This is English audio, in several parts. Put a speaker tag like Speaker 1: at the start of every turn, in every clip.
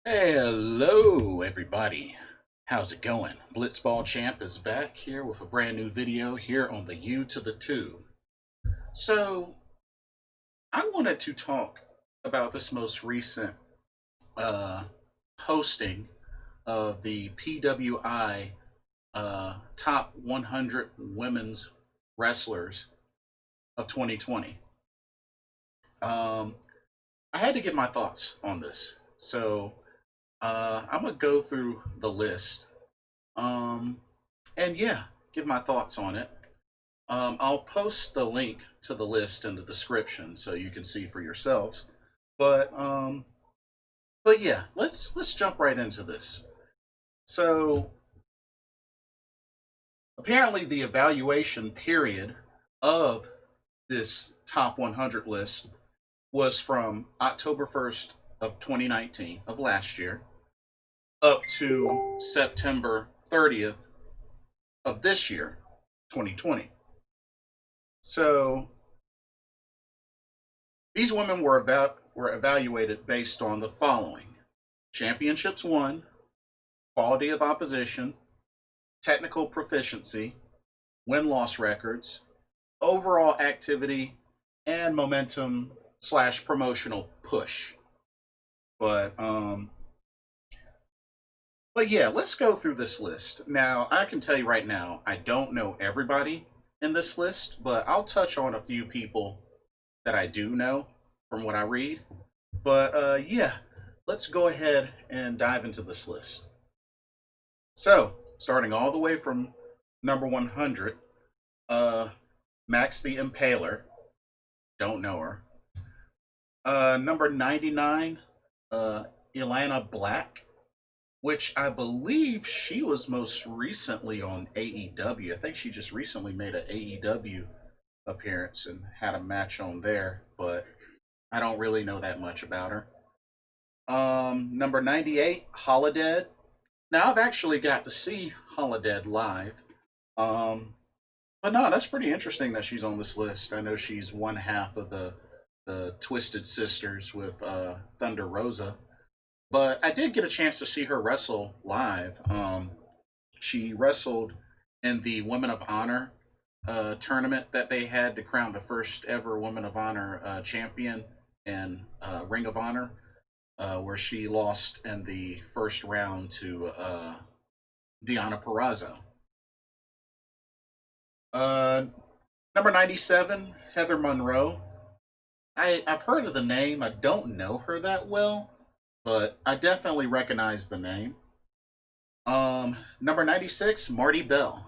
Speaker 1: Hello, everybody. How's it going? Blitzball Champ is back here with a brand new video here on the U to the Tube. So, I wanted to talk about this most recent uh, posting of the PWI top 100 women's wrestlers of 2020. Um, I had to get my thoughts on this. So, I'm going to go through the list. Um, and yeah, give my thoughts on it. I'll post the link to the list in the description so you can see for yourselves. But um, but yeah, let's jump right into this. So apparently, the evaluation period of this top 100 list was from October 1st of 2019 of last year up to September 30th of this year, 2020. So these women were evaluated based on the following: championships won, quality of opposition, technical proficiency, win loss records, overall activity, and momentum slash promotional push. But um, but yeah, let's go through this list. Now, I can tell you right now, I don't know everybody in this list, but I'll touch on a few people that I do know from what I read. But yeah, let's go ahead and dive into this list. So, starting all the way from number 100, uh, Max the Impaler, don't know her. Number 99, Ilana Black, which I believe she was most recently on AEW. I think she just recently made an AEW appearance and had a match on there, but I don't really know that much about her. Number 98, Holodead. Now I've actually got to see Holodead live. Um, but no, that's pretty interesting that she's on this list. I know she's one half of the Twisted Sisters with Thunder Rosa, but I did get a chance to see her wrestle live. She wrestled in the Women of Honor tournament that they had to crown the first ever Women of Honor champion in Ring of Honor, where she lost in the first round to Deanna Perrazzo. Uh, Number 97, Heather Monroe. I've heard of the name. I don't know her that well, but I definitely recognize the name. Number 96, Marty Bell.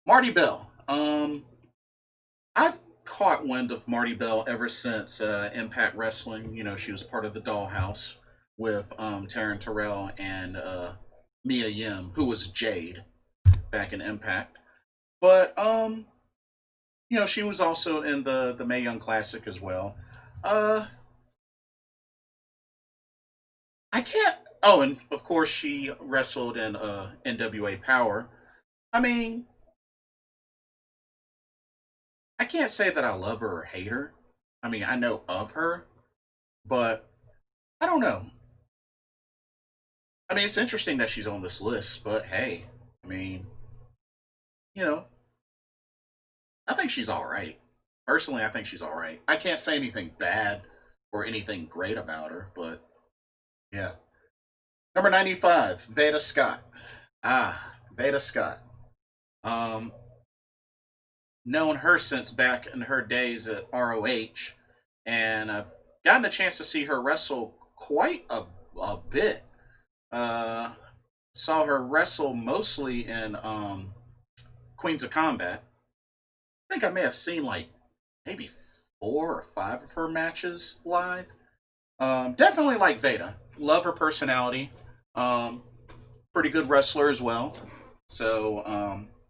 Speaker 1: Marty Bell. I've caught wind of Marty Bell ever since Impact Wrestling. You know, she was part of the Dollhouse with Taryn Terrell and Mia Yim, who was Jade back in Impact. But you know, she was also in the Mae Young Classic as well. Uh, I can't. Oh, and of course she wrestled in NWA Power. I mean, I can't say that I love her or hate her. I mean, I know of her, but I don't know. I mean, it's interesting that she's on this list, but hey, I mean, you know, I think she's all right. Personally, I think she's all right. I can't say anything bad or anything great about her, but yeah. Number 95, Veda Scott. Veda Scott. Um, Known her since back in her days at ROH, and I've gotten a chance to see her wrestle quite a bit. Uh, Saw her wrestle mostly in Queens of Combat. I think I may have seen like maybe 4 or 5 of her matches live. Definitely like Veda. Love her personality. Um, Pretty good wrestler as well. So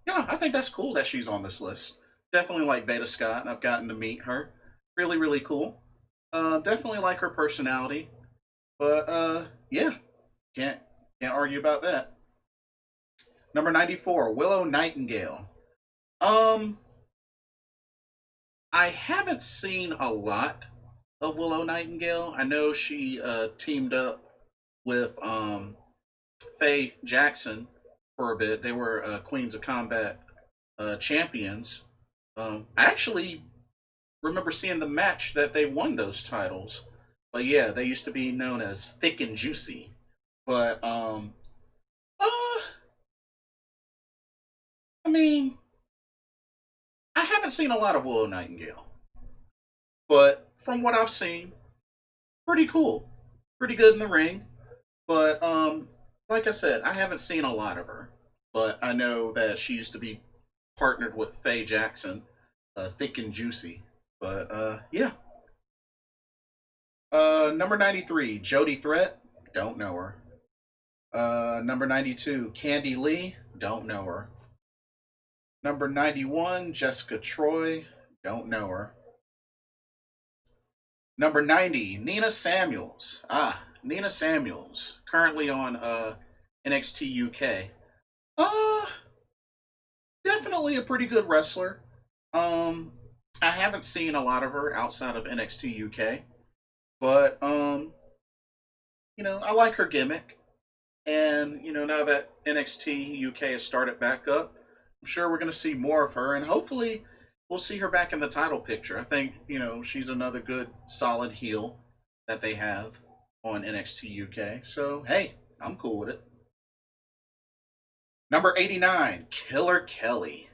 Speaker 1: yeah, I think that's cool that she's on this list. Definitely like Veda Scott, and I've gotten to meet her. Really, really cool. Definitely like her personality. But yeah, can't can't argue about that. Number 94, Willow Nightingale. Um, I haven't seen a lot of Willow Nightingale. I know she teamed up with Faye Jackson for a bit. They were Queens of Combat champions. I actually remember seeing the match that they won those titles. But yeah, they used to be known as Thick and Juicy. But uh, I mean, I haven't seen a lot of Willow Nightingale, but from what I've seen, pretty cool, pretty good in the ring. But like I said, I haven't seen a lot of her. But I know that she used to be partnered with Faye Jackson, Thick and Juicy. But yeah. Number 93, Jody Threat. Don't know her. Number 92, Candy Lee. Don't know her. Number 91, Jessica Troy. Don't know her. Number 90, Nina Samuels. Nina Samuels. Currently on NXT UK. Uh, Definitely a pretty good wrestler. Um, I haven't seen a lot of her outside of NXT UK, but I like her gimmick. And now that NXT UK has started back up, I'm sure we're going to see more of her, and hopefully we'll see her back in the title picture. I think she's another good solid heel that they have on NXT UK. So hey, I'm cool with it. Number 89, Killer Kelly.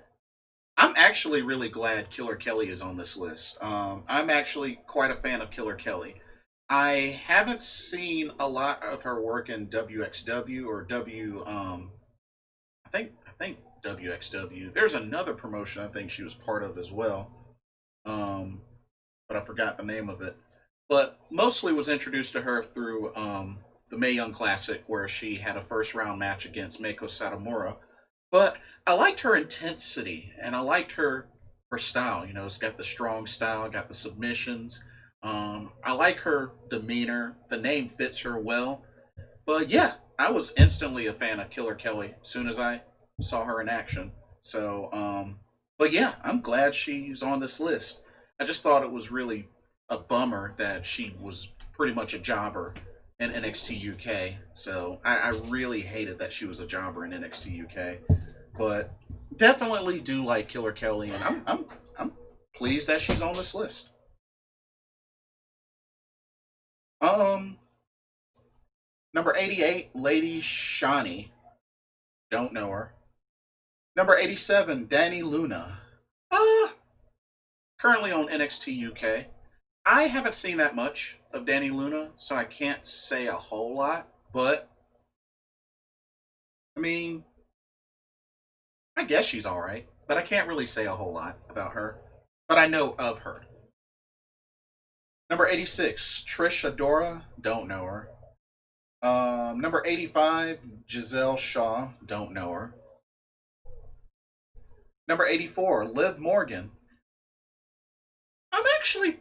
Speaker 1: I'm actually really glad Killer Kelly is on this list. I'm actually quite a fan of Killer Kelly. I haven't seen a lot of her work in WXW or W. I think WXW. There's another promotion I think she was part of as well, um, but I forgot the name of it. But mostly was introduced to her through the Mae Young Classic, where she had a first round match against Meiko Satomura. But I liked her intensity, and I liked her style. It's got the strong style, got the submissions. I like her demeanor. The name fits her well. But yeah, I was instantly a fan of Killer Kelly as soon as I saw her in action. So, but yeah, I'm glad she's on this list. I just thought it was really a bummer that she was pretty much a jobber in NXT UK. So I really hated that she was a jobber in NXT UK. But definitely do like Killer Kelly, and I'm pleased that she's on this list. Um, Number 88, Lady Shani. Don't know her. Number 87, Danny Luna. Uh, Currently on NXT UK. I haven't seen that much of Danny Luna, so I can't say a whole lot. But I mean, I guess she's all right. But I can't really say a whole lot about her. But I know of her. Number 86, Trish Adora. Don't know her. Number 85, Giselle Shaw. Don't know her. Number 84, Liv Morgan. I'm actually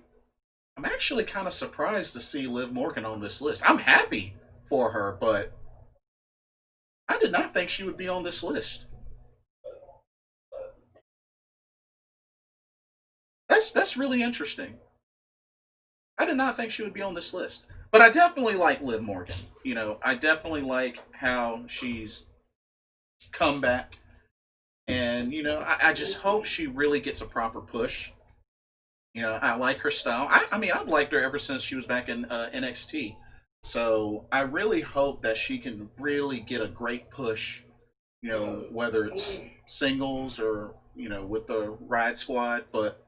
Speaker 1: I'm actually kind of surprised to see Liv Morgan on this list. I'm happy for her, but I did not think she would be on this list. That's really interesting. I did not think she would be on this list. But I definitely like Liv Morgan. I definitely like how she's come back. And, I just hope she really gets a proper push. I like her style. I mean, I've liked her ever since she was back in NXT. So I really hope that she can really get a great push, whether it's singles or, with the Ride Squad. But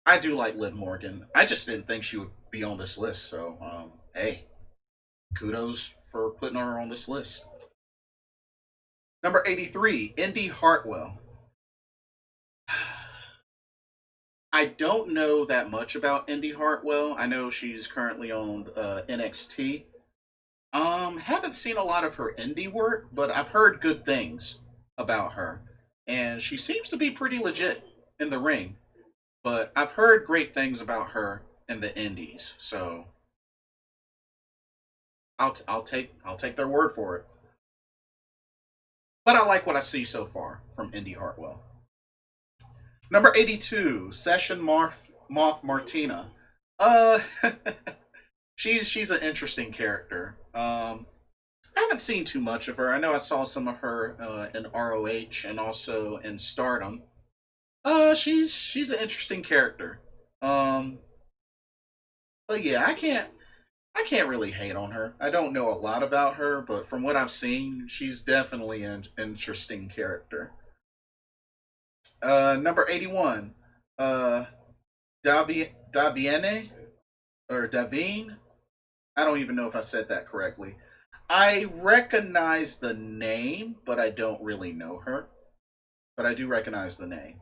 Speaker 1: I do like Liv Morgan. I just didn't think she would be on this list. So, hey, kudos for putting her on this list. Number 83, Indy Hartwell. I don't know that much about Indy Hartwell. I know she's currently on NXT. Haven't seen a lot of her indie work, but I've heard good things about her, and she seems to be pretty legit in the ring. But I've heard great things about her in the indies, so I'll take their word for it. But I like what I see so far from Indy Hartwell. Number 82, Session Moth Martina. Uh, she's an interesting character. I haven't seen too much of her. I know I saw some of her in ROH and also in Stardom. She's an interesting character. Um, but yeah, I can't really hate on her. I don't know a lot about her, but from what I've seen, she's definitely an interesting character. Number 81, uh, Davienne or Davine. I don't even know if I said that correctly. I recognize the name, but I don't really know her. But I do recognize the name.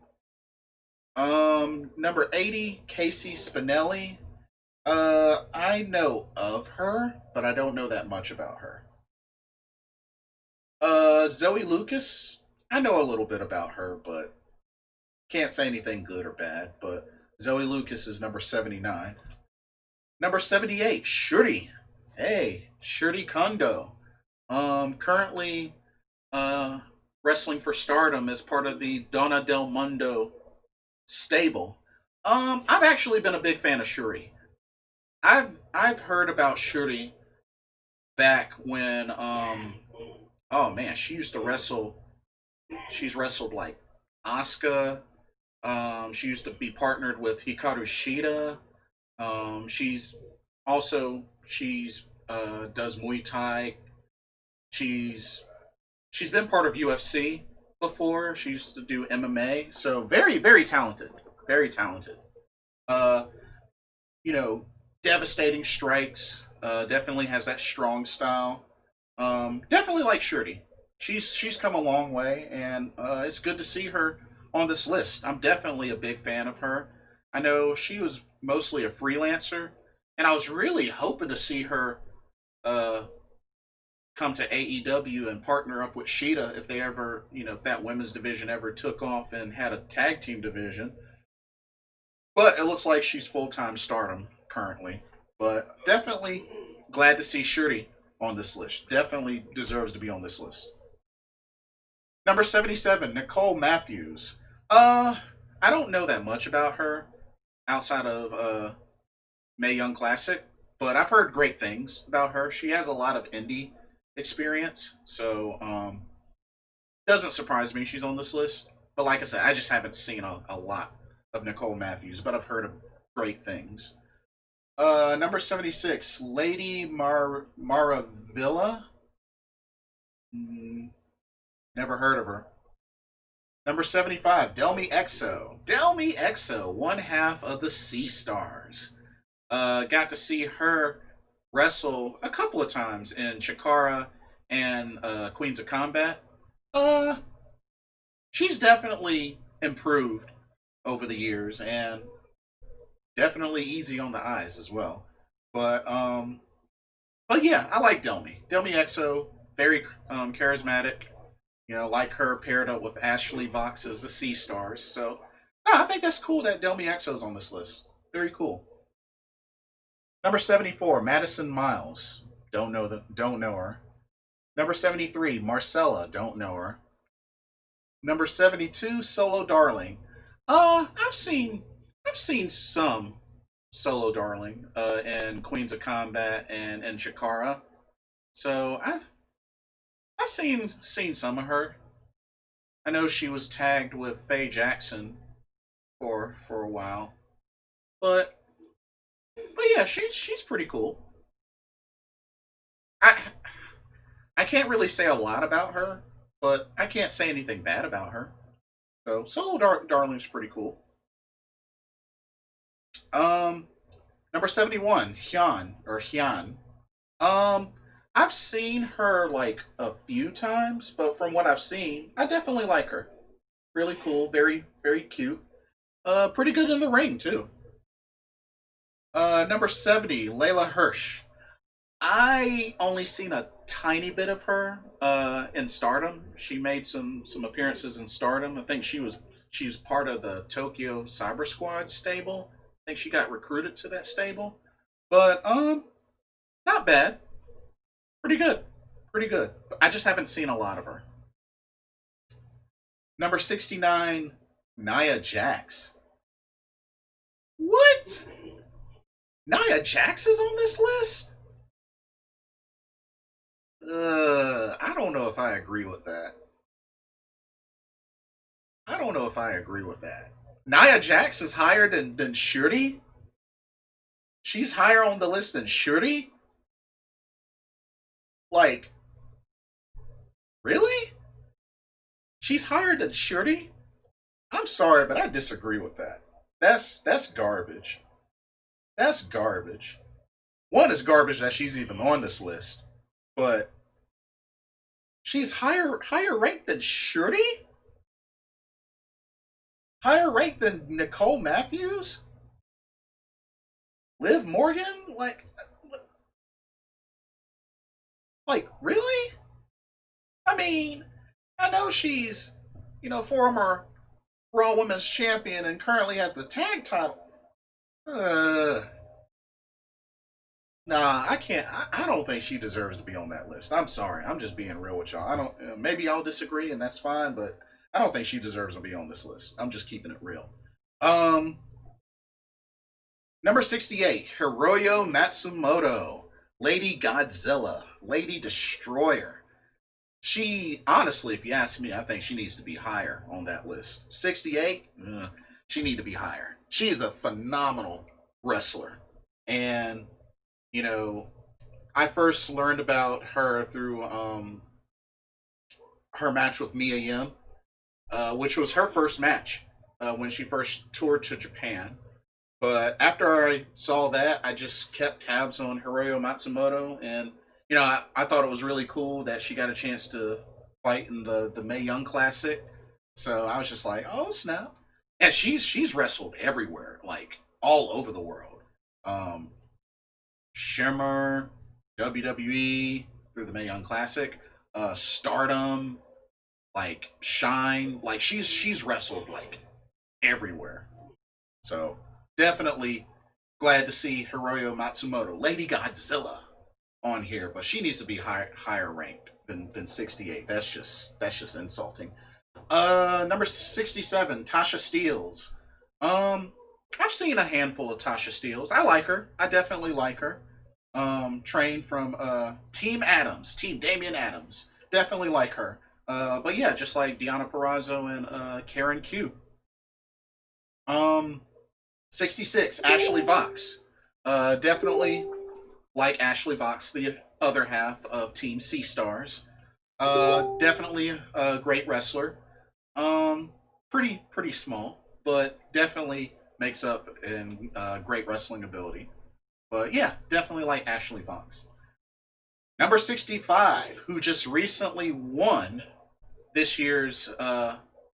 Speaker 1: Number 80, Casey Spinelli. I know of her, but I don't know that much about her. Zoe Lucas. I know a little bit about her, but can't say anything good or bad. But Zoe Lucas is number 79. Number 78, Shuri. Hey, Shuri Kondo. Currently, uh, wrestling for Stardom as part of the Donna Del Mundo stable. I've actually been a big fan of Shuri. I've heard about Shuri back when oh man, she used to wrestle. She's wrestled like Asuka. She used to be partnered with Hikaru Shida. She's also she's does Muay Thai. She's she's been part of UFC before. She used to do MMA. So very talented. Very talented. Uh, you know, devastating strikes. Definitely has that strong style. Definitely like Shirty. She's come a long way, and it's good to see her on this list. I'm definitely a big fan of her. I know she was mostly a freelancer, and I was really hoping to see her uh, come to AEW and partner up with Sheeta if they ever, if that women's division ever took off and had a tag team division. But it looks like she's full time Stardom currently. But definitely glad to see Shirley on this list. Definitely deserves to be on this list. Number 77, Nicole Matthews. Uh, I don't know that much about her outside of Mae Young Classic, but I've heard great things about her. She has a lot of indie experience, so doesn't surprise me she's on this list. But like I said, I just haven't seen a lot of Nicole Matthews, but I've heard of great things. Number 76, Lady Maravilla. Mm, never heard of her. Number 75, Delmi Exo. Delmi Exo, one half of the Sea Stars. Got to see her wrestle a couple of times in Chikara and Queens of Combat. Uh, she's definitely improved over the years and definitely easy on the eyes as well. But but yeah, I like Delmi. Delmi Exo, very charismatic. Like her paired up with Ashley Vox as the Sea Stars. So no, I think that's cool that Delmi Exo's on this list. Very cool. Number 74, Madison Miles. Don't know her. Number 73, Marcella. Don't know her. Number 72, Solo Darling. I've seen some Solo Darling in Queens of Combat and in Chikara. So I've seen some of her. I know she was tagged with Faye Jackson for a while. But yeah, she's pretty cool. I I can't really say a lot about her, but I can't say anything bad about her. So Darling's pretty cool. Um, Number 71, Hyun. Um, I've seen her like a few times, but from what I've seen, I definitely like her. Really cool, very cute. Pretty good in the ring too. Number 70, Layla Hirsch. I only seen a tiny bit of her in Stardom. She made some appearances in Stardom. I think she's part of the Tokyo Cyber Squad stable. I think she got recruited to that stable. But not bad. Pretty good. Pretty good. I just haven't seen a lot of her. Number 69, Nia Jax. What? Nia Jax is on this list? don't know if I agree with that. I don't know if I agree with that. Nia Jax is higher than Shuri. She's higher on the list than Shuri. Like, really? She's higher than Shuri? I'm sorry, but I disagree with that. That's garbage. That's garbage. One is garbage that she's even on this list, but she's higher ranked than Shuri? Higher ranked than Nicole Matthews? Liv Morgan? Like really? I mean, I know she's, former Raw Women's Champion and currently has the tag title. Uh, nah, I can't. I don't think she deserves to be on that list. I'm sorry. I'm just being real with y'all. I don't. Maybe y'all disagree, and that's fine. But I don't think she deserves to be on this list. I'm just keeping it real. Um, Number 68, Hiroyo Matsumoto, Lady Godzilla, Lady Destroyer. She, honestly, if you ask me, I think she needs to be higher on that list. 68, she need to be higher. She is a phenomenal wrestler. And, you know, I first learned about her through her match with Mia Yim, which was her first match when she first toured to Japan. But after I saw that, I just kept tabs on Hiroyo Matsumoto, and I thought it was really cool that she got a chance to fight in the Mae Young Classic. So I was just like, oh snap! And she's wrestled everywhere, like all over the world. Um, Shimmer, WWE through the Mae Young Classic, Stardom, like Shine, like she's wrestled like everywhere. So definitely glad to see Hiroyo Matsumoto, Lady Godzilla, on here, but she needs to be higher ranked than 68. That's just insulting. Number 67, Tasha Steeles. I've seen a handful of Tasha Steeles. I like her. I definitely like her. Trained from Team Adams, Team Damian Adams. Definitely like her. But yeah, just like Deanna Perrazzo and Karen Q. Um, 66, Ashley Vox. Definitely like Ashley Vox, the other half of Team Sea Stars. Definitely a great wrestler. Um, pretty small, but definitely makes up in great wrestling ability. But yeah, definitely like Ashley Vox. Number 65, who just recently won this year's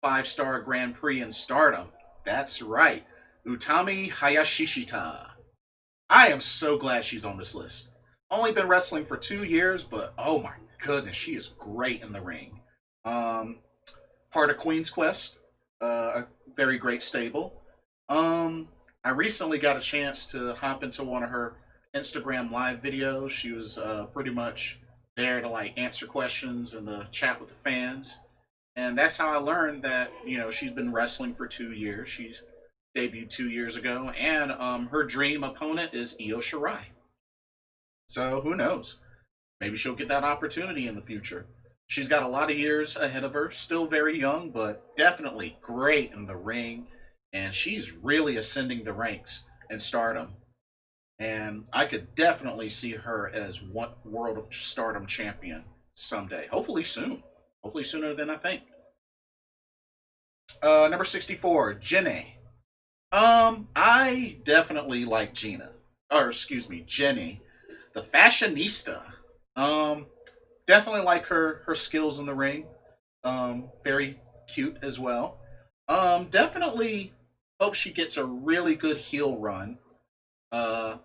Speaker 1: five-star Grand Prix in Stardom. That's right, Utami Hayashishita. I am so glad she's on this list. Only been wrestling for 2 years, but oh my goodness, she is great in the ring. Um, Part of Queen's Quest, a very great stable. I recently got a chance to hop into one of her Instagram live videos. She was pretty much there to like answer questions and the chat with the fans, and that's how I learned that she's been wrestling for 2 years. She's debuted 2 years ago, and her dream opponent is Io Shirai. So who knows? Maybe she'll get that opportunity in the future. She's got a lot of years ahead of her, still very young, but definitely great in the ring, and she's really ascending the ranks in Stardom. And I could definitely see her as one World of Stardom champion someday. Hopefully soon. Hopefully sooner than I think. Number 64, Jenny. I definitely like Gina, or excuse me, Jenny, the fashionista. Um, Definitely like her skills in the ring. Very cute as well. Definitely hope she gets a really good heel run. Uh,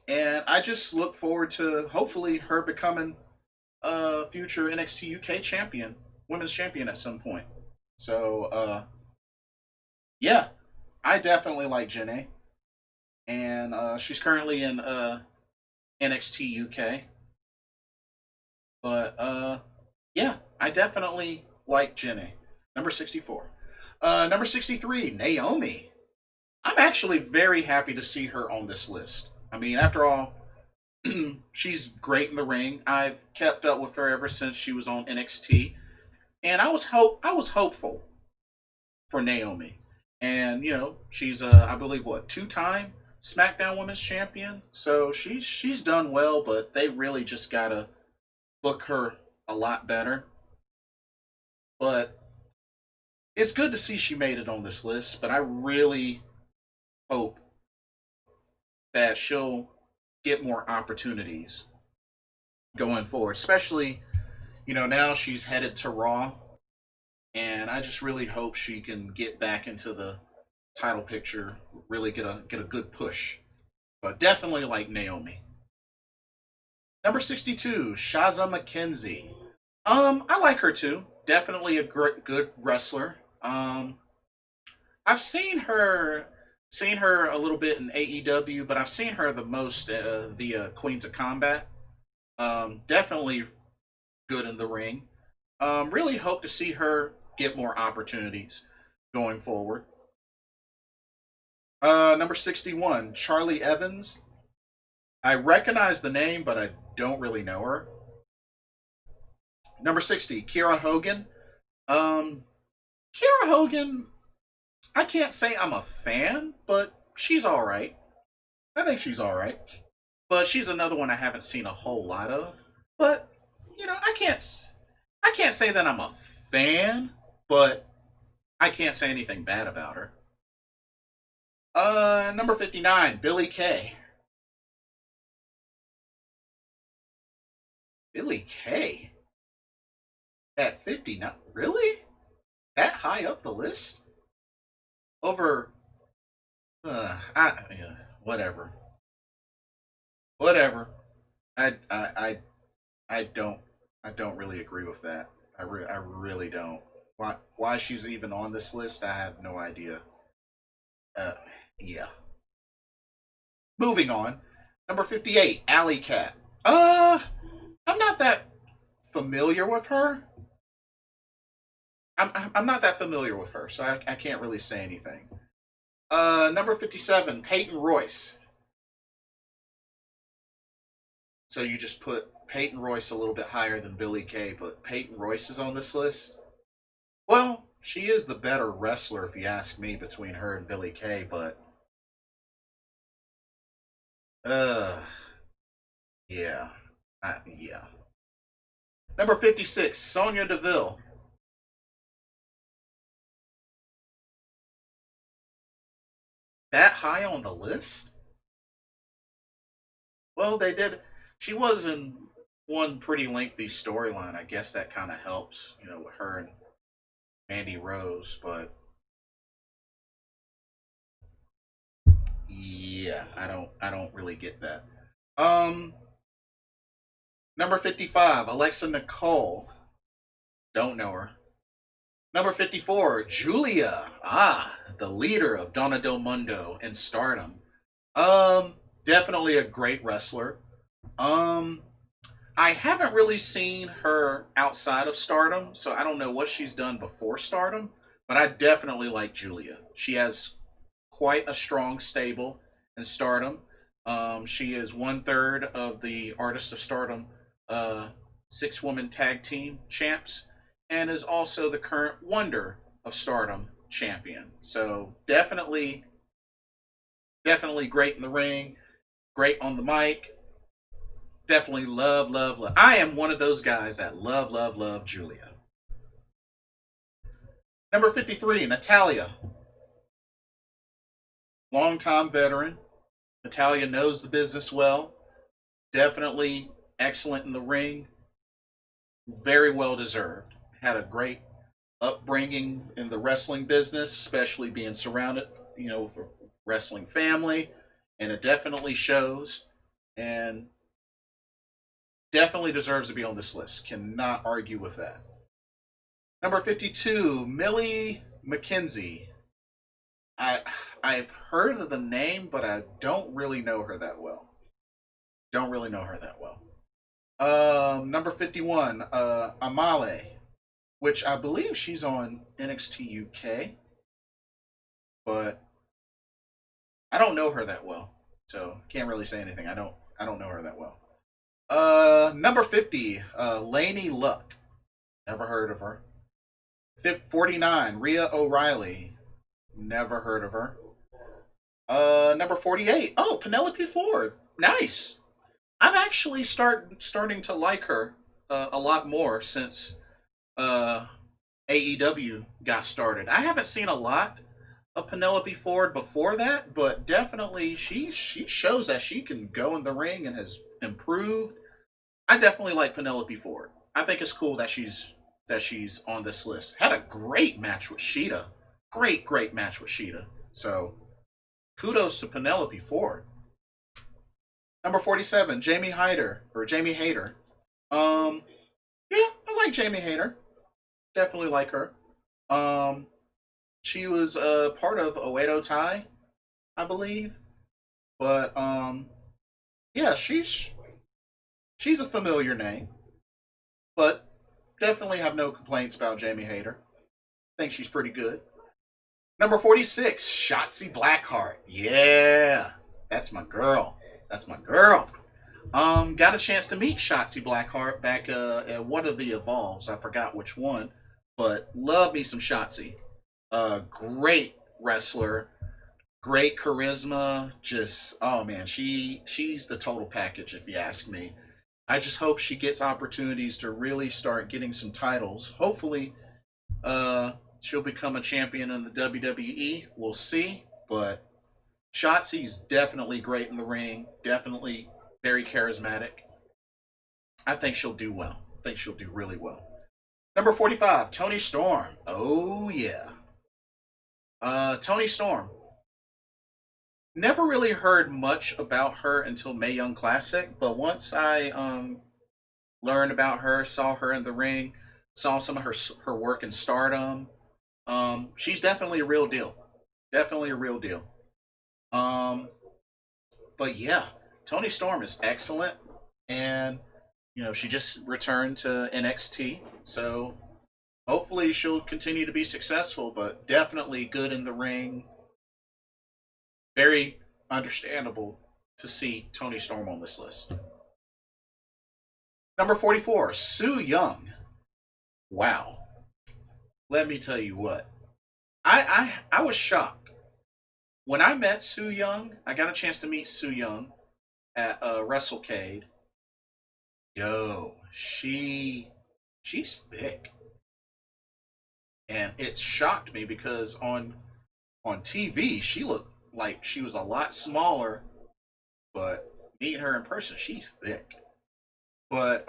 Speaker 1: and I just look forward to hopefully her becoming a future NXT UK champion, women's champion at some point. So yeah, I definitely like Jenny, and she's currently in NXT UK. But yeah, I definitely like Jenny. Number 64. Number 63, Naomi. I'm actually very happy to see her on this list. I mean, after all, She's great in the ring. I've kept up with her ever since she was on NXT, and I was hopeful for Naomi. And she's I believe what, two-time SmackDown Women's Champion. So she's done well, but they really just gotta book her a lot better. But it's good to see she made it on this list. But I really hope that she'll get more opportunities going forward, especially now she's headed to Raw, and I just really hope she can get back into the title picture, really get a good push. But definitely like Naomi. Number 62, Shaza McKenzie. I like her too. Definitely a good wrestler. I've seen her a little bit in AEW, but I've seen her the most via Queens of Combat. Definitely good in the ring. Really hope to see her get more opportunities going forward. Number 61, Charlie Evans. I recognize the name, but I don't really know her. Number 60, Kira Hogan. Um, Kira Hogan, I can't say I'm a fan, but she's all right. I think she's all right. But she's another one I haven't seen a whole lot of. But I can't say that I'm a fan, but I can't say anything bad about her. Number 59, Billy Kay. Billy Kay at 59. Really? That high up the list? Over whatever. Whatever. I I I I don't I don't really agree with that. I really don't. Why she's even on this list, I have no idea. Uh yeah. Moving on. Number 58, Alley Cat. I'm not that familiar with her. I'm not that familiar with her, so I can't really say anything. Number 57, Peyton Royce. So you just put Peyton Royce a little bit higher than Billy Kay, but Peyton Royce is on this list. Well, she is the better wrestler if you ask me between her and Billy Kay, but uh yeah. Yeah. Number 56, Sonya Deville. That high on the list? Well, they did. She was in one pretty lengthy storyline. I guess that kind of helps, with her and Mandy Rose. But yeah, I don't really get that. Um, Number 55, Alexa Nicole. Don't know her. Number 54, Julia. The leader of Donna Del Mundo and Stardom. Um, Definitely a great wrestler. Um, I haven't really seen her outside of Stardom, so I don't know what she's done before Stardom, but I definitely like Julia. She has quite a strong stable in Stardom. She is one third of the Artist of Stardom uh, six-woman tag team champs, and is also the current Wonder of Stardom champion. So definitely great in the ring, great on the mic. Definitely love, love, love. I am one of those guys that love, love, love Julia. Number 53, Natalia. Longtime veteran. Natalia knows the business well. Definitely excellent in the ring. Very well deserved. Had a great upbringing in the wrestling business, especially being surrounded, with a wrestling family. And it definitely shows. And definitely deserves to be on this list. Cannot argue with that. Number 52, Millie McKenzie. I I've heard of the name, but I don't really know her that well. Don't really know her that well. Number 51, Amale, which I believe she's on NXT UK, but I don't know her that well, so can't really say anything. I don't know her that well. Number 50, Lainey Luck. Never heard of her. 49, Rhea O'Reilly. Never heard of her. Number 48, oh, Penelope Ford. Nice. I've actually starting to like her a lot more since uh, AEW got started. I haven't seen a lot of Penelope Ford before that, but definitely she shows that she can go in the ring and has improved. I definitely like Penelope Ford. I think it's cool that she's on this list. Had a great match with Sheeta. Great match with Sheeta. So kudos to Penelope Ford. Number 47, Jamie Hyder or Jamie Hayter. Um, yeah, I like Jamie Hayter. Definitely like her. Um, she was part of Oedo Tai, I believe. But yeah, she's a familiar name, but definitely have no complaints about Jamie Hayter. Think she's pretty good. Number 46, Shotzi Blackheart. Yeah, that's my girl. That's my girl. Got a chance to meet Shotzi Blackheart back at one of the Evolves. I forgot which one, but love me some Shotzi. Great wrestler, great charisma. Just oh man, she's the total package if you ask me. I just hope she gets opportunities to really start getting some titles. Hopefully, she'll become a champion in the WWE. We'll see, but Shotzi's definitely great in the ring. Definitely very charismatic. I think she'll do well. I think she'll do really well. Number 45, Tony Storm. Oh yeah. Tony Storm. Never really heard much about her until Mae Young Classic, but once I learned about her, saw her in the ring, saw some of her work in Stardom, she's definitely a real deal. Definitely a real deal. Um, but yeah, Tony Storm is excellent, and she just returned to NXT, so hopefully she'll continue to be successful. But definitely good in the ring. Very understandable to see Tony Storm on this list. Number 44, Sue Young. Wow. Let me tell you what. I was shocked. When I met Sue Young, I got a chance to meet Sue Young at WrestleCade. Yo, she's thick. And it shocked me because on TV she looked like she was a lot smaller, but meeting her in person, she's thick. But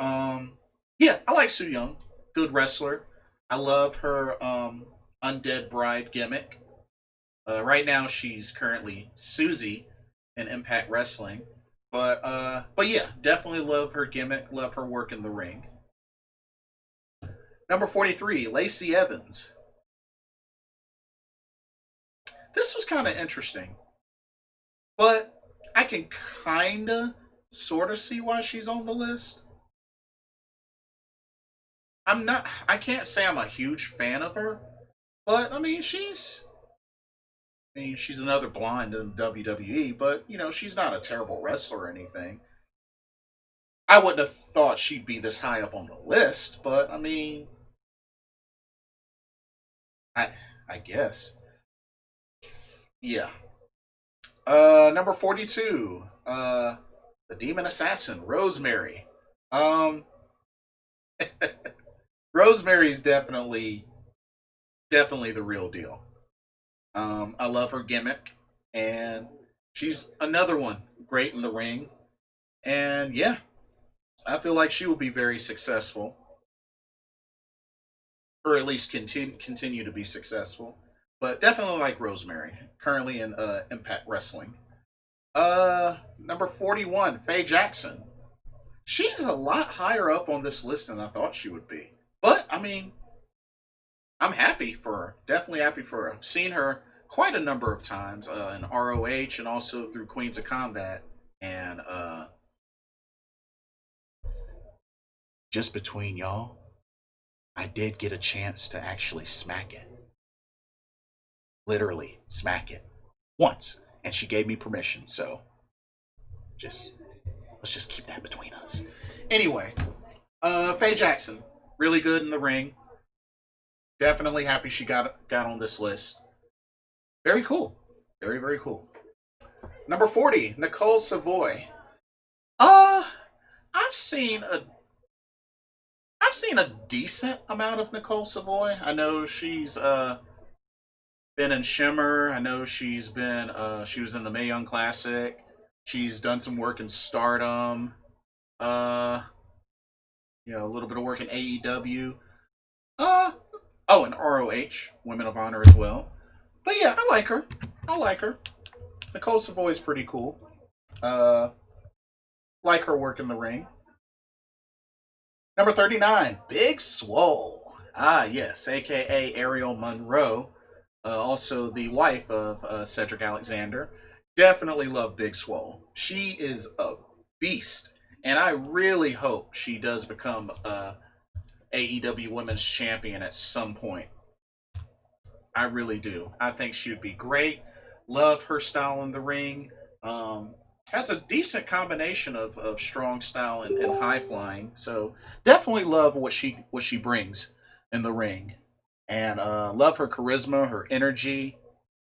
Speaker 1: yeah, I like Sue Young. Good wrestler. I love her undead bride gimmick. Right now she's currently Susie in Impact Wrestling. But yeah, definitely love her gimmick, love her work in the ring. Number 43, Lacey Evans. This was kind of interesting, but I can kind of sort of see why she's on the list. I can't say I'm a huge fan of her, but I mean, she's another blonde in WWE, but she's not a terrible wrestler or anything. I wouldn't have thought she'd be this high up on the list, but I I guess. Yeah. Number 42. The Demon Assassin, Rosemary. Um, Rosemary's definitely the real deal. I love her gimmick, and she's another one great in the ring. And yeah, I feel like she will be very successful, or at least continue to be successful. But definitely like Rosemary, currently in Impact Wrestling. Number 41, Faye Jackson. She's a lot higher up on this list than I thought she would be. But I'm happy for her. Definitely happy for her. I've seen her quite a number of times in ROH and also through Queens of Combat. And just between y'all, I did get a chance to actually smack it. Literally smack it once, and she gave me permission. So just Let's just keep that between us. Anyway, Faye Jackson, really good in the ring. Definitely happy she got on this list. Very cool. Very, very cool. Number 40, Nicole Savoy. Uh, I've seen a I've seen a decent amount of Nicole Savoy. I know she's been in Shimmer. I know she was in the Mae Young Classic. She's done some work in Stardom. Uh a little bit of work in AEW. Uh oh, and ROH, Women of Honor as well. But yeah, I like her. I like her. Nicole Savoy is pretty cool. Uh like her work in the ring. Number 39, Big Swole. Ah, yes, aka Ariel Monroe, also the wife of Cedric Alexander. Definitely love Big Swole. She is a beast, and I really hope she does become AEW Women's Champion at some point. I really do. I think she would be great. Love her style in the ring. Has a decent combination of strong style and high flying. So definitely love what she brings in the ring, and love her charisma, her energy.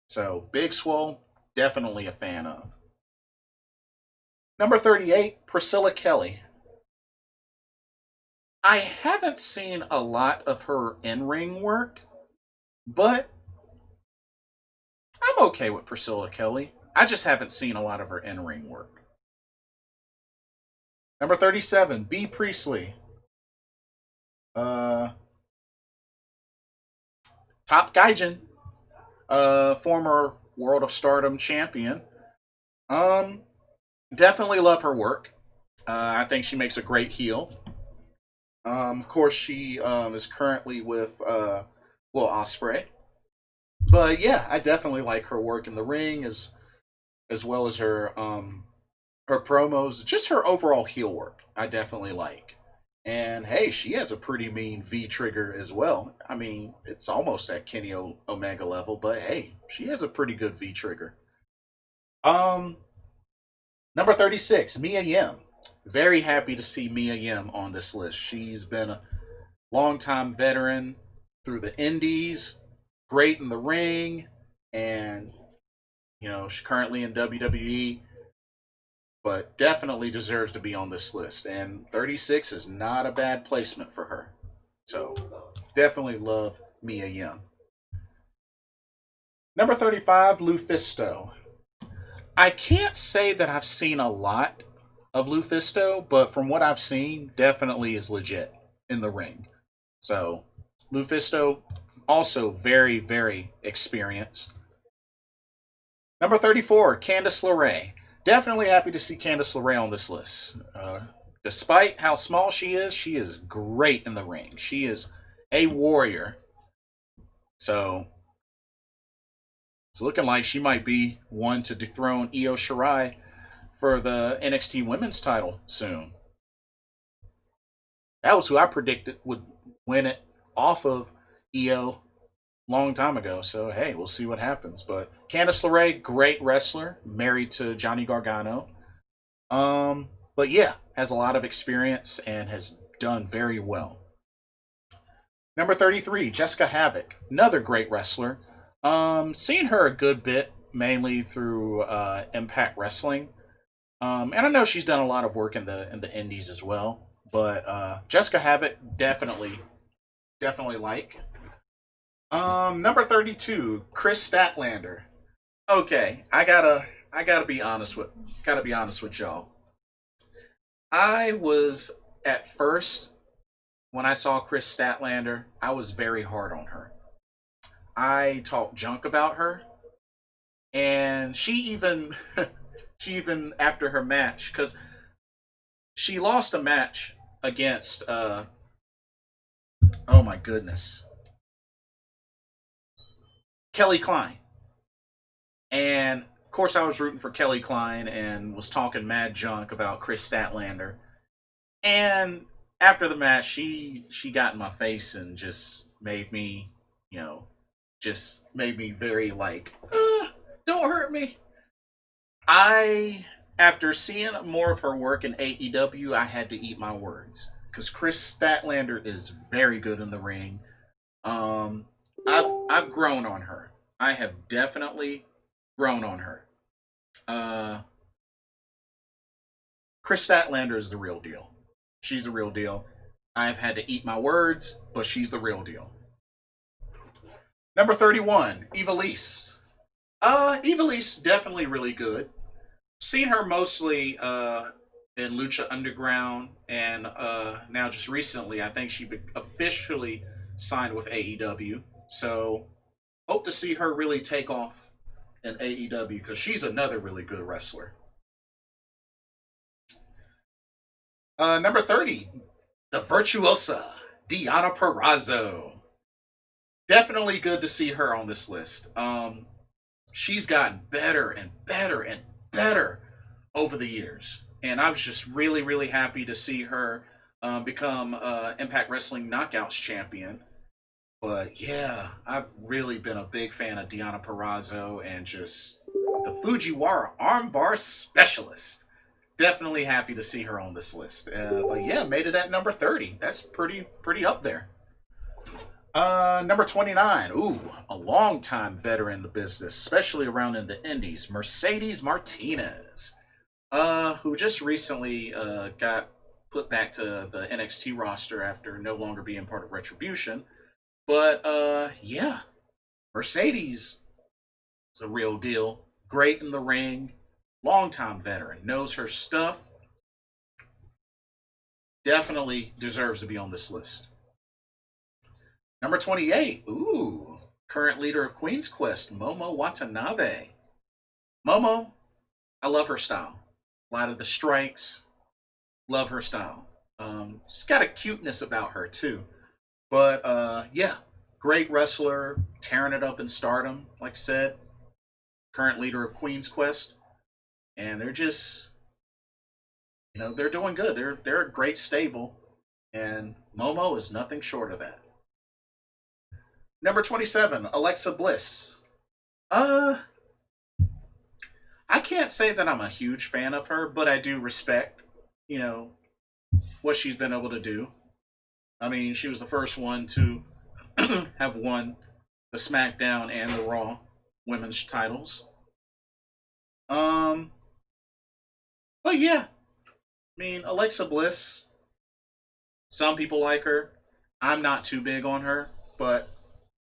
Speaker 1: So Big Swole, definitely a fan of. Number 38, Priscilla Kelly. I haven't seen a lot of her in ring work, but I'm okay with Priscilla Kelly. I just haven't seen a lot of her in ring work. Number 37, B. Priestley. Uh, Top Gaijin, former World of Stardom champion. Um, Definitely love her work. I think she makes a great heel. Of course, she is currently with Will Ospreay. But yeah, I definitely like her work in the ring as well as her promos, just her overall heel work. I definitely like. And hey, she has a pretty mean V trigger as well. I mean, it's almost at Kenny Omega level, but hey, she has a pretty good V trigger. Um, Number 36, Mia Yim. Very happy to see Mia Yim on this list. She's been a longtime veteran through the indies, great in the ring, and she's currently in WWE, but definitely deserves to be on this list. And 36 is not a bad placement for her. So definitely love Mia Yim. Number 35, Lufisto. I can't say that I've seen a lot of Lufisto, but from what I've seen, definitely is legit in the ring. So Lufisto, also very, very experienced. Number 34, Candice LeRae. Definitely happy to see Candice LeRae on this list. Despite how small she is great in the ring. She is a warrior. So it's looking like she might be one to dethrone Io Shirai for the NXT Women's title soon. That was who I predicted would win it off of Io long time ago. So hey, we'll see what happens. But Candice LeRae, great wrestler, married to Johnny Gargano. But yeah, has a lot of experience and has done very well. Number 33, Jessica Havoc, another great wrestler. Seen her a good bit, mainly through Impact Wrestling. And I know she's done a lot of work in the indies as well. But Jessica Havoc, definitely like. Number 32, Chris Statlander. Okay, I gotta be honest with y'all. I was at first when I saw Chris Statlander, I was very hard on her. I talked junk about her, and she even after her match, because she lost a match against oh my goodness, Kelly Klein. And of course, I was rooting for Kelly Klein and was talking mad junk about Chris Statlander. And after the match, she got in my face and just made me, you know, just made me very like, don't hurt me. I After seeing more of her work in AEW, I had to eat my words because Chris Statlander is very good in the ring. Um, I've grown on her. I have definitely grown on her. Uh, Chris Statlander is the real deal. She's the real deal. I've had to eat my words, but she's the real deal. Number 31, Evilise. Evilise definitely really good. Seen her mostly in Lucha Underground, and now just recently, I think she officially signed with AEW. So hope to see her really take off in AEW because she's another really good wrestler. Number 30, the virtuosa Deonna Purrazzo. Definitely good to see her on this list. She's gotten better and better and better over the years. And I was just really, really happy to see her become Impact Wrestling Knockouts champion. But yeah, I've really been a big fan of Deonna Purrazzo and just the Fujiwara armbar specialist. Definitely happy to see her on this list. But yeah, made it at number 30. That's pretty up there. Number 29. Ooh, a long-time veteran in the business, especially around in the indies. Mercedes Martinez. Who just recently got put back to the NXT roster after no longer being part of Retribution. But yeah, Mercedes is a real deal. Great in the ring. Long-time veteran. Knows her stuff. Definitely deserves to be on this list. Number 28. Ooh. Current leader of Queen's Quest, Momo Watanabe. Momo, I love her style. A lot of the strikes. Love her style. She's got a cuteness about her too. But yeah, great wrestler, tearing it up in stardom, like I said. Current leader of Queen's Quest. And they're just they're doing good. They're a great stable. And Momo is nothing short of that. Number 27, Alexa Bliss. Uh, I can't say that I'm a huge fan of her, but I do respect, you know, what she's been able to do. I mean, she was the first one to have won the SmackDown and the Raw women's titles. Um, but yeah, I mean, Alexa Bliss, some people like her. I'm not too big on her, but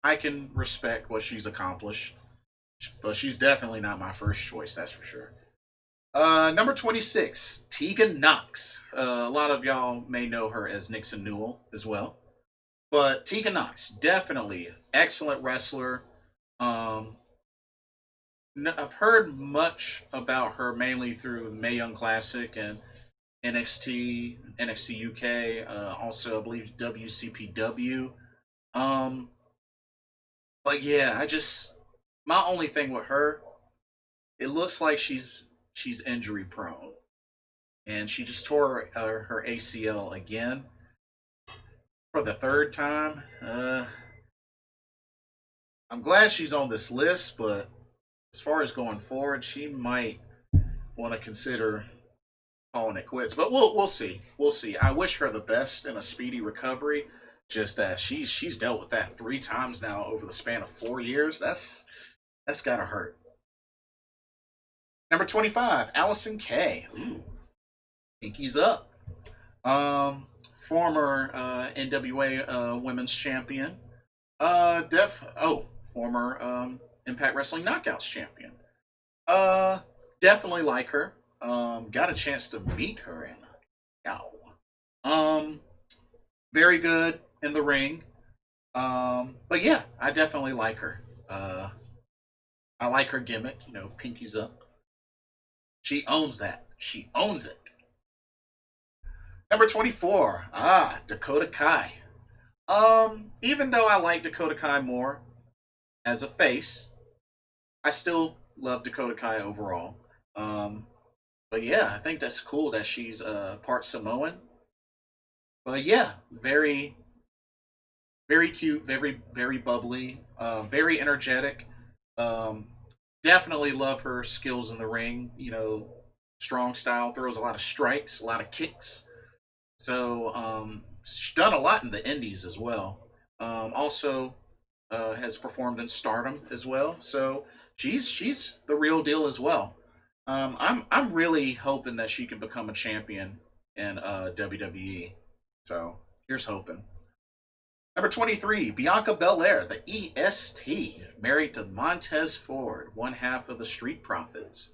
Speaker 1: I can respect what she's accomplished. But she's definitely not my first choice, that's for sure. Number 26, Tegan Knox. A lot of y'all may know her as Nixon Newell as well. But Tegan Knox, definitely excellent wrestler. Um, I've heard much about her mainly through Mae Young Classic and NXT UK, also I believe WCPW. Um, but yeah, my only thing with her, it looks like she's injury prone, and she just tore her ACL again for the third time. I'm glad she's on this list, but as far as going forward, she might want to consider calling it quits. But we'll see. We'll see. I wish her the best in a speedy recovery. Just that she's dealt with that 3 times now over the span of 4 years. That's gotta hurt. Number 25, Allison Kay. Ooh, pinkies up. Former NWA Women's Champion. Former Impact Wrestling Knockouts Champion. Uh, Definitely like her. Got a chance to meet her in Yow. Um, Very good in the ring. But yeah, I definitely like her. I like her gimmick, pinkies up. She owns that. She owns it. Number 24, Dakota Kai. Even though I like Dakota Kai more as a face, I still love Dakota Kai overall. Um, but yeah, I think that's cool that she's part Samoan. But yeah, very very cute, very bubbly, very energetic. Um, Definitely love her skills in the ring. Strong style, throws a lot of strikes, a lot of kicks. So she's done a lot in the Indies as well. Also has performed in Stardom as well. So she's the real deal as well. I'm really hoping that she can become a champion in WWE. So here's hoping. Number 23, Bianca Belair, the EST, married to Montez Ford, one half of the Street Profits.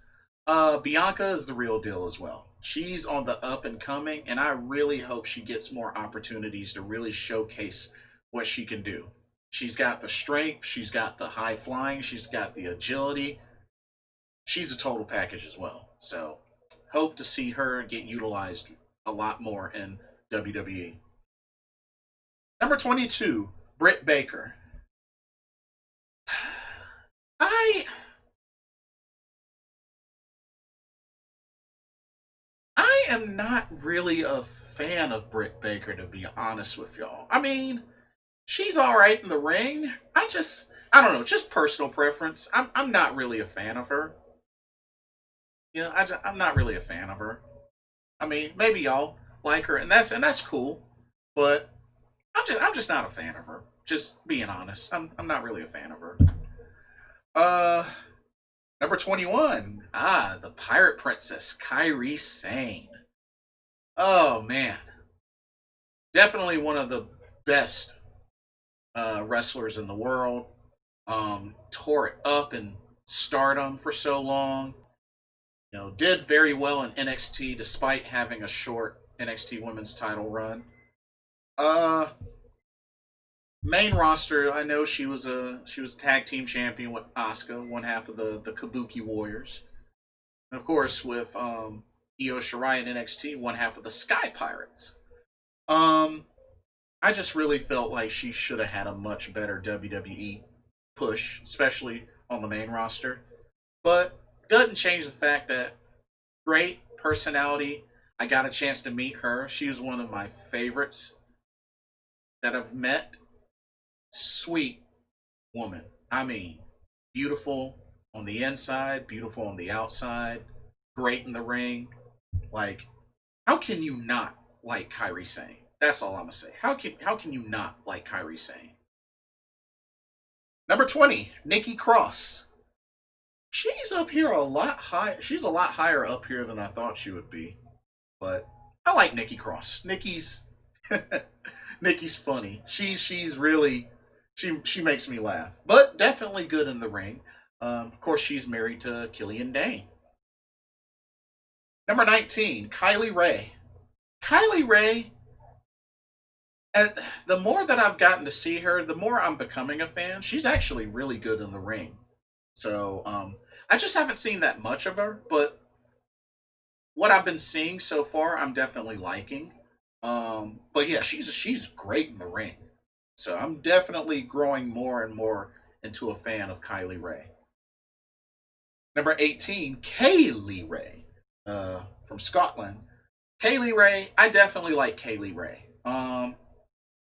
Speaker 1: Bianca is the real deal as well. She's on the up and coming, and I really hope she gets more opportunities to really showcase what she can do. She's got the strength, she's got the high flying, she's got the agility. She's a total package as well. So, hope to see her get utilized a lot more in WWE. Number 22, Britt Baker. I I am not really a fan of Britt Baker, to be honest with y'all. I mean, she's all right in the ring. I don't know, just personal preference. I'm not really a fan of her. I'm not really a fan of her. I mean, maybe y'all like her, and that's cool, but I'm just not a fan of her. Just being honest, I'm not really a fan of her. Uh, Number 21. The Pirate Princess, Kairi Sane. Oh man, definitely one of the best wrestlers in the world. Tore it up in Stardom for so long. Did very well in NXT despite having a short NXT Women's Title run. Uh, Main roster, I know she was a tag team champion with Asuka, one half of the Kabuki Warriors, and of course with Io Shirai in NXT, one half of the Sky Pirates. Um, I just really felt like she should have had a much better WWE push, especially on the main roster. But doesn't change the fact that great personality. I got a chance to meet her. She was one of my favorites that I've met. Sweet woman. I mean, beautiful on the inside, beautiful on the outside, great in the ring. Like, how can you not like Kyrie Sane? That's all I'm gonna say. How can you not like Kyrie Sane? Number 20, Nikki Cross. She's up here a lot high. She's a lot higher up here than I thought she would be. But I like Nikki Cross. Nikki's funny. She's really she makes me laugh. But definitely good in the ring. Of course, she's married to Killian Dane. Number 19, Kylie Ray. Kylie Ray. The more that I've gotten to see her, the more I'm becoming a fan. She's actually really good in the ring. So I just haven't seen that much of her, but what I've been seeing so far, I'm definitely liking. But yeah, she's great in the ring. So I'm definitely growing more and more into a fan of Kylie Ray. Number 18, Kaylee Ray, from Scotland. Kaylee Ray, I definitely like Kaylee Ray.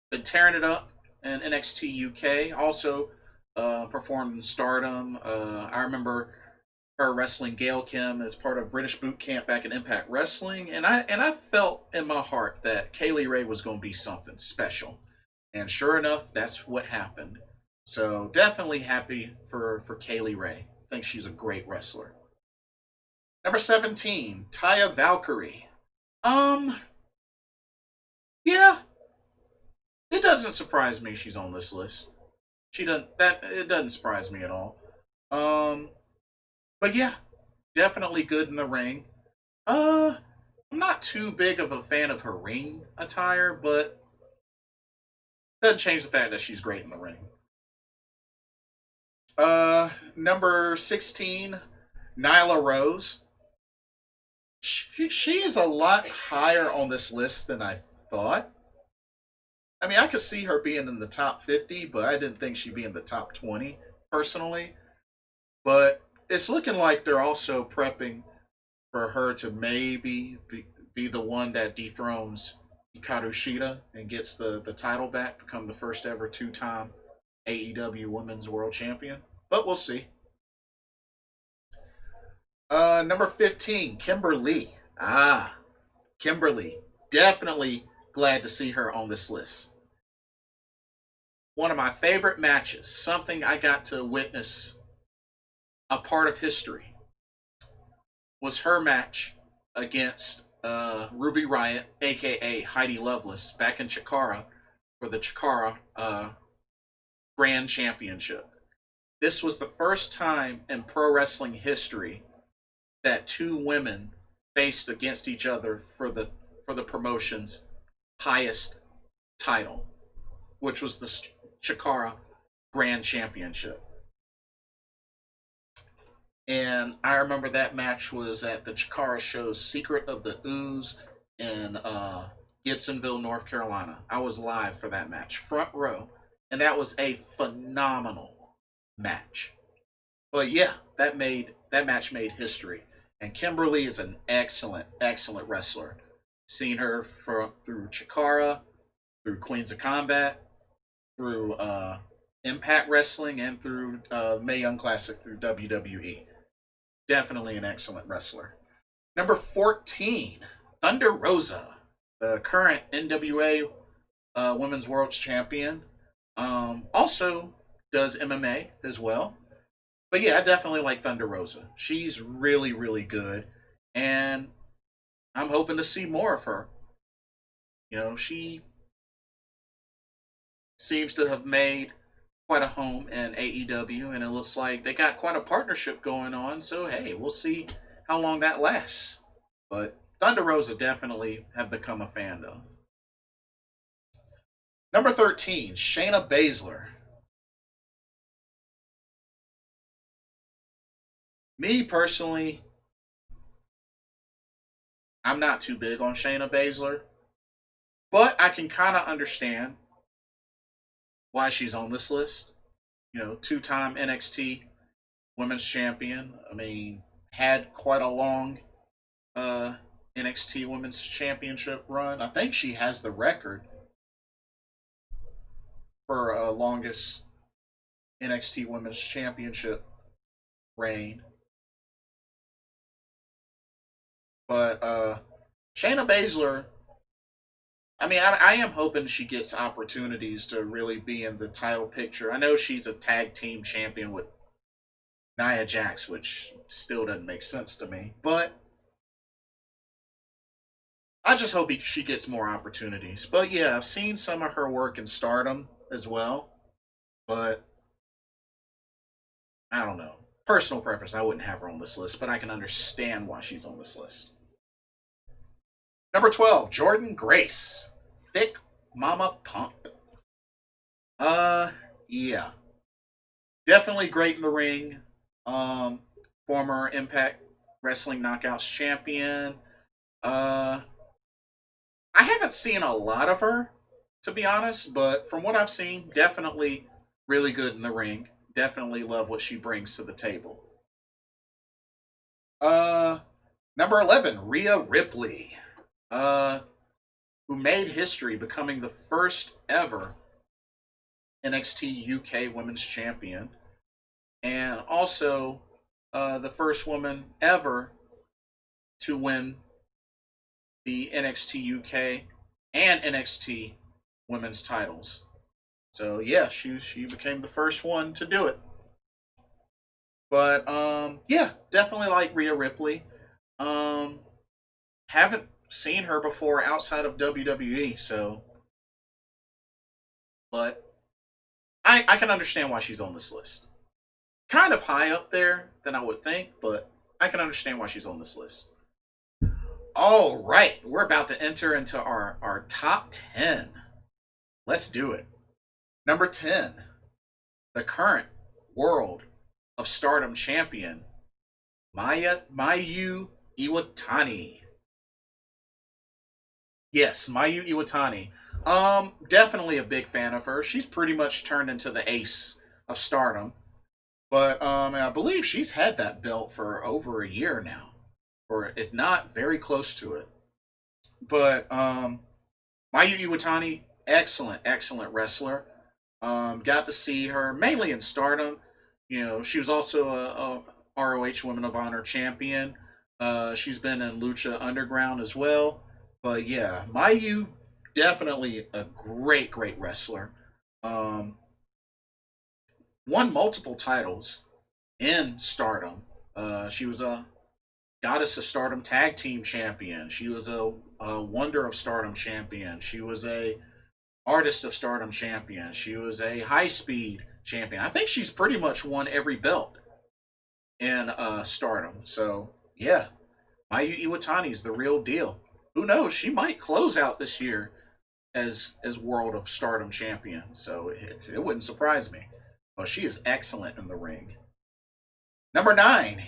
Speaker 1: Been tearing it up in NXT UK. Also performed in Stardom. I remember her wrestling Gail Kim as part of British Boot Camp back in Impact Wrestling, and I felt in my heart that Kaylee Ray was going to be something special, and sure enough, that's what happened. So definitely happy for Kaylee Ray. I think she's a great wrestler. Number 17, Taya Valkyrie. Um, yeah, it doesn't surprise me she's on this list. She doesn't that it doesn't surprise me at all. Um, but yeah, definitely good in the ring. Uh, I'm not too big of a fan of her ring attire, but doesn't change the fact that she's great in the ring. Number 16, Nyla Rose. She is a lot higher on this list than I thought. I mean, I could see her being in the top 50, but I didn't think she'd be in the top 20 personally. But it's looking like they're also prepping for her to maybe be the one that dethrones Hikaru Shida and gets the title back, become the first ever two-time AEW Women's World Champion. But we'll see. Number 15, Kimberly. Kimberly. Definitely glad to see her on this list. One of my favorite matches, something I got to witness, a part of history, was her match against Ruby Riott, aka Heidi Lovelace, back in Chikara for the Chikara Grand Championship. This was the first time in pro wrestling history that two women faced against each other for the promotion's highest title, which was the Chikara Grand Championship. And I remember that match was at the Chikara show's Secret of the Ooze in Gibsonville, North Carolina. I was live for that match, front row, and that was a phenomenal match. But yeah, that match made history. And Kimberly is an excellent, excellent wrestler. Seen her through Chikara, through Queens of Combat, through Impact Wrestling, and through Mae Young Classic through WWE. Definitely an excellent wrestler. Number 14, Thunder Rosa, the current NWA Women's World Champion. Also does MMA as well. But yeah, I definitely like Thunder Rosa. She's really, really good. And I'm hoping to see more of her. You know, she seems to have made quite a home in AEW, and it looks like they got quite a partnership going on. So hey, we'll see how long that lasts. But Thunder Rosa definitely have become a fan of. Number 13, Shayna Baszler. Me personally, I'm not too big on Shayna Baszler, but I can kind of understand why she's on this list. You know, two-time NXT Women's Champion. I mean, had quite a long uh, NXT Women's Championship run. I think she has the record for longest NXT Women's Championship reign. But Shayna Baszler, I mean, I am hoping she gets opportunities to really be in the title picture. I know she's a tag team champion with Nia Jax, which still doesn't make sense to me. But I just hope she gets more opportunities. But yeah, I've seen some of her work in Stardom as well. But I don't know. Personal preference, I wouldn't have her on this list, but I can understand why she's on this list. Number 12, Jordan Grace. Thick Mama Pump. Yeah. Definitely great in the ring. Former Impact Wrestling Knockouts champion. I haven't seen a lot of her, to be honest, but from what I've seen, definitely really good in the ring. Definitely love what she brings to the table. Uh, Number 11, Rhea Ripley. Uh, who made history becoming the first ever NXT UK Women's Champion, and also the first woman ever to win the NXT UK and NXT Women's titles. So yeah, she became the first one to do it. But yeah, definitely like Rhea Ripley. Um, haven't seen her before outside of WWE, so but I can understand why she's on this list. Kind of high up there than I would think, but I can understand why she's on this list. All right, we're about to enter into our top 10. Let's do it. Number 10, the current World of Stardom champion, Mayu Iwatani. Yes, Mayu Iwatani. Definitely a big fan of her. She's pretty much turned into the ace of Stardom. But I believe she's had that belt for over a year now, or if not, very close to it. But Mayu Iwatani, excellent, excellent wrestler. Got to see her mainly in Stardom. You know, she was also ROH Women of Honor champion. She's been in Lucha Underground as well. But yeah, Mayu, definitely a great, great wrestler. Um, won multiple titles in Stardom. She was a Goddess of Stardom Tag Team Champion. She was a Wonder of Stardom Champion. She was a Artist of Stardom Champion. She was a High Speed Champion. I think she's pretty much won every belt in Stardom. So yeah, Mayu Iwatani is the real deal. Who knows? She might close out this year as World of Stardom champion. So it wouldn't surprise me. Well, she is excellent in the ring. Number 9,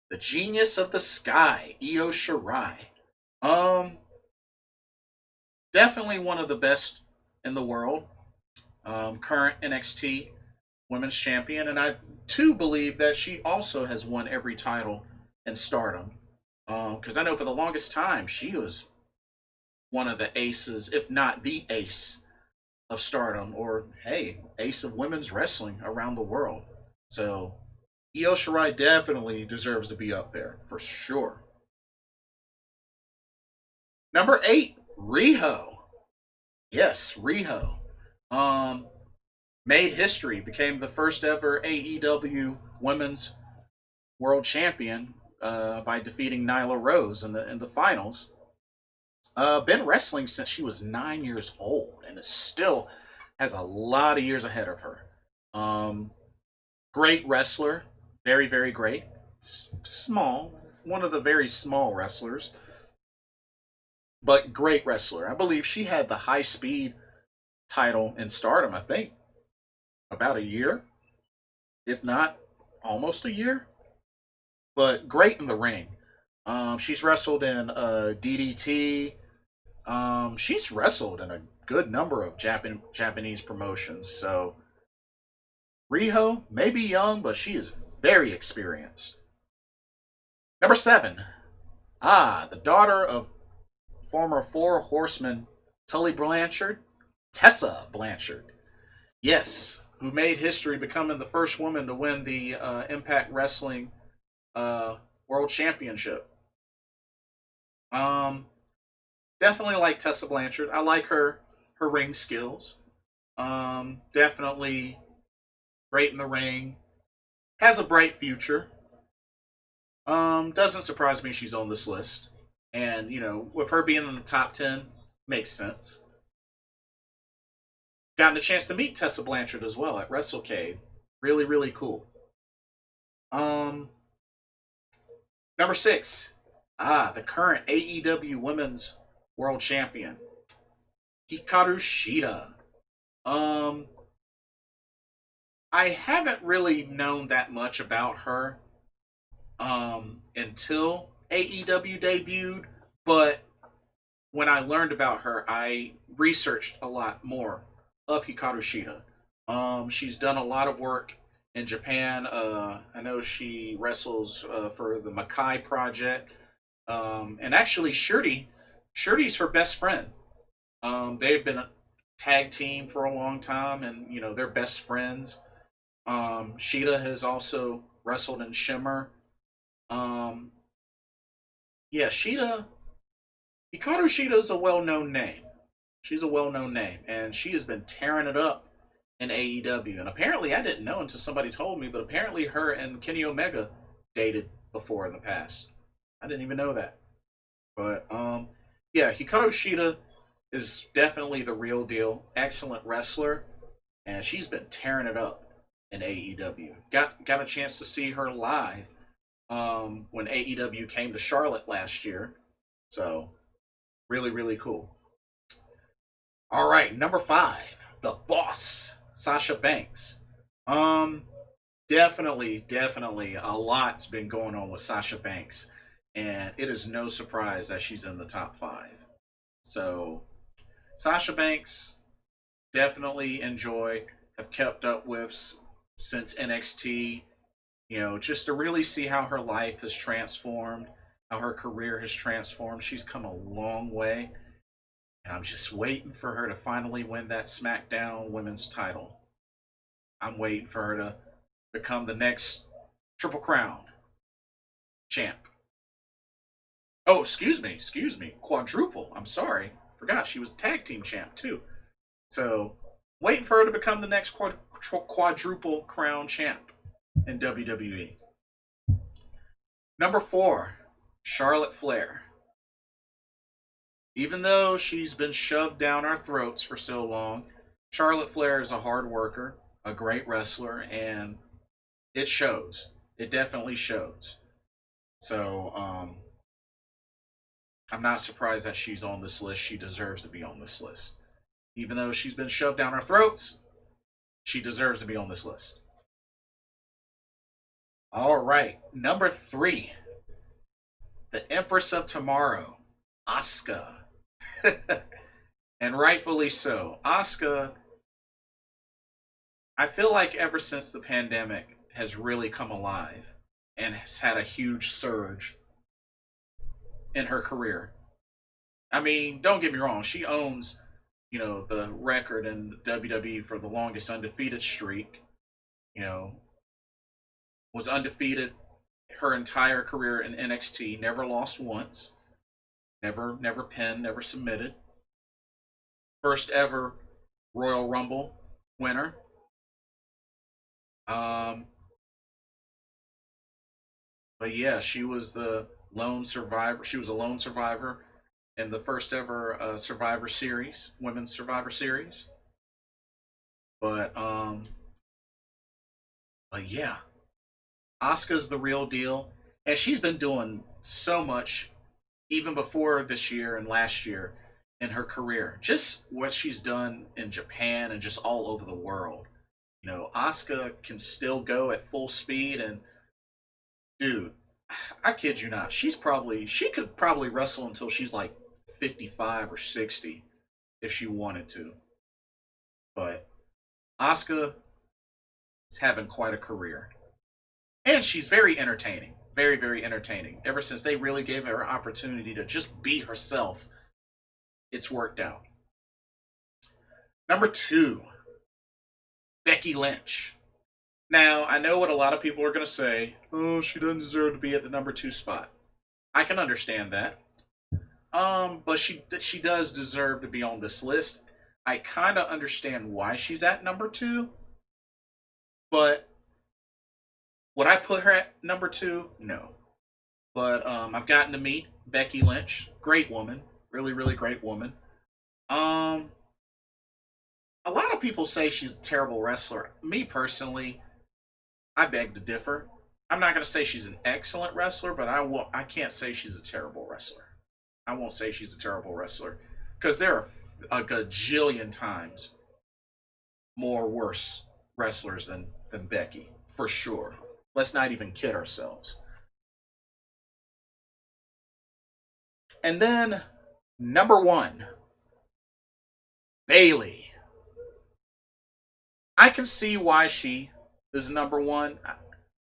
Speaker 1: the Genius of the Sky, Io Shirai. Um, Definitely one of the best in the world. Current NXT Women's Champion, and I too believe that she also has won every title in Stardom. Because I know for the longest time she was one of the aces, if not the ace of Stardom, or hey, ace of women's wrestling around the world. So Io Shirai definitely deserves to be up there for sure. Number 8, Riho. Yes, Riho. Um, Made history, became the first ever AEW Women's World Champion by defeating Nyla Rose in the finals. Been wrestling since she was 9 years old, and is still has a lot of years ahead of her. Um, Great wrestler, very very great. Small, one of the very small wrestlers, but great wrestler. I believe she had the high speed title in Stardom. I think about a year, if not almost a year. But great in the ring. She's wrestled in DDT. She's wrestled in a good number of Japanese promotions. So Riho may be young, but she is very experienced. Number 7. The daughter of former Four Horsemen Tully Blanchard, Tessa Blanchard. Yes, who made history becoming the first woman to win the Impact Wrestling uh, World Championship. Um, Definitely like Tessa Blanchard. I like her ring skills. Definitely great in the ring. Has a bright future. Doesn't surprise me she's on this list. And, with her being in the top 10, makes sense. Gotten a chance to meet Tessa Blanchard as well at WrestleCade. Really, really cool. Um, Number 6. The current AEW Women's World Champion, Hikaru Shida. Um, I haven't really known that much about her until AEW debuted, but when I learned about her, I researched a lot more of Hikaru Shida. She's done a lot of work in Japan. I know she wrestles for the Makai Project, and actually Shirley's her best friend. They've been a tag team for a long time, and they're best friends. Shida has also wrestled in Shimmer. Um, yeah, Hikaru Shida is a well-known name. She's a well-known name, and she has been tearing it up in AEW. And apparently, I didn't know until somebody told me, but apparently, her and Kenny Omega dated before in the past. I didn't even know that. But yeah, Hikaru Shida is definitely the real deal. Excellent wrestler, and she's been tearing it up in AEW. Got a chance to see her live when AEW came to Charlotte last year. So really, really cool. All right, number 5, the boss, Sasha Banks. Um, definitely, a lot's been going on with Sasha Banks, and it is no surprise that she's in the top 5. So Sasha Banks, definitely enjoy, have kept up with since NXT. Just to really see how her life has transformed, how her career has transformed. She's come a long way. And I'm just waiting for her to finally win that SmackDown women's title. I'm waiting for her to become the next Triple Crown champ. Oh, excuse me. Quadruple. I'm sorry. Forgot she was a tag team champ too. So, waiting for her to become the next quadruple crown champ in WWE. Number 4, Charlotte Flair. Even though she's been shoved down our throats for so long, Charlotte Flair is a hard worker, a great wrestler, and it shows. It definitely shows. So, I'm not surprised that she's on this list. She deserves to be on this list. Even though she's been shoved down our throats, she deserves to be on this list. All right, number 3, the Empress of Tomorrow, Asuka. And rightfully so. Asuka, I feel like ever since the pandemic has really come alive and has had a huge surge in her career. I mean, don't get me wrong, she owns, the record in the WWE for the longest undefeated streak. You know, was undefeated her entire career in NXT, never lost once, never pinned, never submitted. First ever Royal Rumble winner. Um, but yeah, she was the lone survivor. She was a lone survivor in the first ever Survivor Series, Women's Survivor Series. But but yeah, Asuka's the real deal, and she's been doing so much even before this year and last year in her career. Just what she's done in Japan and just all over the world. Asuka can still go at full speed, and dude, I kid you not, she could probably wrestle until she's like 55 or 60 if she wanted to. But Asuka is having quite a career. And she's very entertaining. Very, very entertaining. Ever since they really gave her an opportunity to just be herself, it's worked out. Number 2, Becky Lynch. Now, I know what a lot of people are going to say. Oh, she doesn't deserve to be at the number 2 spot. I can understand that. But she does deserve to be on this list. I kind of understand why she's at number 2. But would I put her at number 2? No. But I've gotten to meet Becky Lynch. Great woman. Really, really great woman. A lot of people say she's a terrible wrestler. Me personally, I beg to differ. I'm not going to say she's an excellent wrestler, but I can't say she's a terrible wrestler. I won't say she's a terrible wrestler because there are a gajillion times more worse wrestlers than Becky, for sure. Let's not even kid ourselves. And then number 1, Bayley. I can see why she is number 1.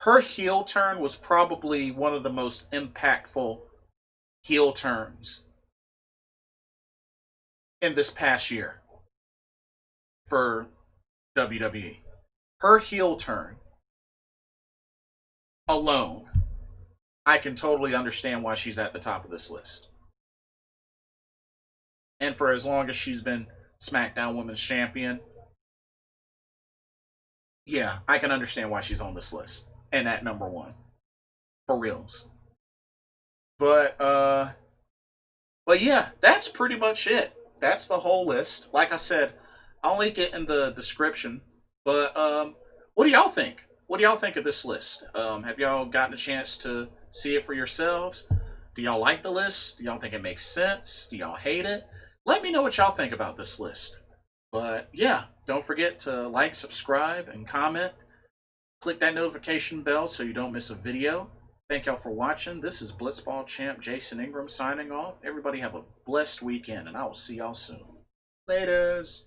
Speaker 1: Her heel turn was probably one of the most impactful heel turns in this past year for WWE. Her heel turn alone, I can totally understand why she's at the top of this list. And for as long as she's been SmackDown Women's Champion, yeah, I can understand why she's on this list and at number 1. For reals. But yeah, that's pretty much it. That's the whole list. Like I said, I'll link it in the description. But what do y'all think? What do y'all think of this list? Have y'all gotten a chance to see it for yourselves? Do y'all like the list? Do y'all think it makes sense? Do y'all hate it? Let me know what y'all think about this list. But yeah, don't forget to like, subscribe, and comment. Click that notification bell so you don't miss a video. Thank y'all for watching. This is Blitzball Champ Jason Ingram signing off. Everybody have a blessed weekend, and I will see y'all soon. Laters.